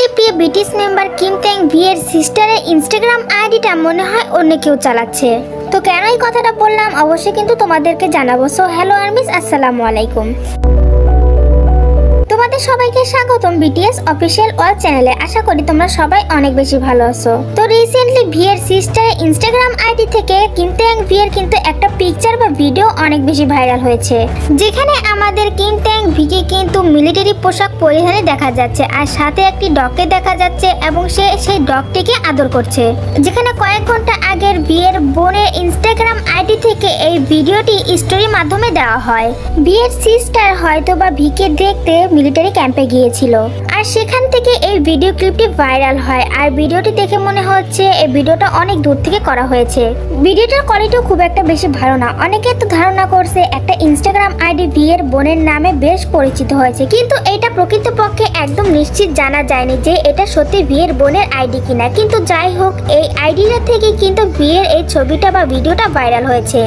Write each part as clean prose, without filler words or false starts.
Recently প্রিয় BTS member Kim ট্যাং V এর সিস্টারের Instagram আইডিটা মনে হয় অন্য কেউ চালাচ্ছে। তো কেন এই কথাটা বললাম অবশ্যই কিন্তু তোমাদেরকে জানাবো। সো হ্যালো আর্মিস, আসসালামু আলাইকুম। তোমাদের সবাইকে স্বাগতম বিটিএস অফিসিয়াল ওয়ার্ল্ড চ্যানেলে। আশা করি তোমরা সবাই অনেক বেশি ভালো আছো। তো রিসেন্টলি ভি এর সিস্টারের ইনস্টাগ্রাম আইডি থেকে কিম ট্যাং ভি এর কিন্তু একটা পিকচার বা ভিডিও অনেক বেশি ভাইরাল হয়েছে, যেখানে আমাদের কিম ট্যাং ভিকে কিন্তু মিলিটারি পোশাক পরিধানে দেখা যাচ্ছে, আর সাথে একটি ডগকে দেখা যাচ্ছে এবং সে সেই ডগটিকে আদর করছে। যেখানে কয়েক ঘন্টা আগের ভি এর বোনের ইনস্টাগ্রাম আইডি থেকে এই ভিডিওটি স্টোরির মাধ্যমে দেওয়া হয়। ভি এর সিস্টার হয়তো বা ভিকে দেখতে মিলিটারি ক্যাম্পে গিয়েছিল, আর সেখান থেকে এই ভিডিও ক্লিপটি ভাইরাল হয়। আর ভিডিওটি দেখে মনে হচ্ছে এই ভিডিওটা অনেক দূর থেকে করা হয়েছে। ভিডিওটার কোয়ালিটিও খুব একটা বেশি ভালো না। অনেকে তো ধারণা করছে একটা ইনস্টাগ্রাম আইডি ভি এর বোনের নামে বেশ পরিচিত হয়েছে, কিন্তু এটা প্রকৃতপক্ষে একদম নিশ্চিত জানা যায়নি যে এটা সত্যি ভি এর বোনের আইডি কিনা। কিন্তু যাই হোক, এই আইডিটা থেকে কিন্তু ভি এর এই ছবিটা বা ভিডিওটা ভাইরাল হয়েছে।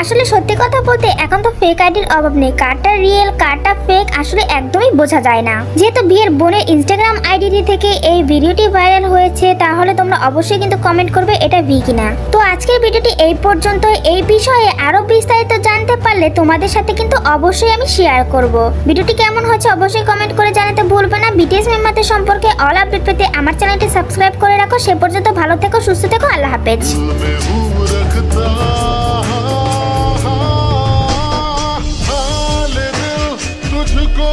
আসলে সত্যি কথা বলতে এখন তো ফেক আইডির অভাব নেই, কারটা রিয়েল কারটা ফেক আসলে একদমই বোঝা যায় না। যেহেতু ভি এর বোনের ইনস্টাগ্রাম আইডি থেকে এই ভিডিওটি ভাইরাল হয়েছে, তাহলে তোমরা অবশ্যই কিন্তু কমেন্ট করবে এটা ভি কিনা। তো আজকের ভিডিওটি এই পর্যন্ত। এই বিষয়ে আরো বিস্তারিত জানতে পারলে তোমাদের সাথে কিন্তু অবশ্যই আমি শেয়ার করব। ভিডিওটি কেমন হচ্ছে অবশ্যই কমেন্ট করে জানাতে ভুলবে না। বিটিএস মেম্বারদের সম্পর্কে অল আপডেট পেতে আমার চ্যানেলটি সাবস্ক্রাইব করে রাখো। সে পর্যন্ত ভালো থেকো, সুস্থ থেকো, আল্লাহ হাফেজ। तुझको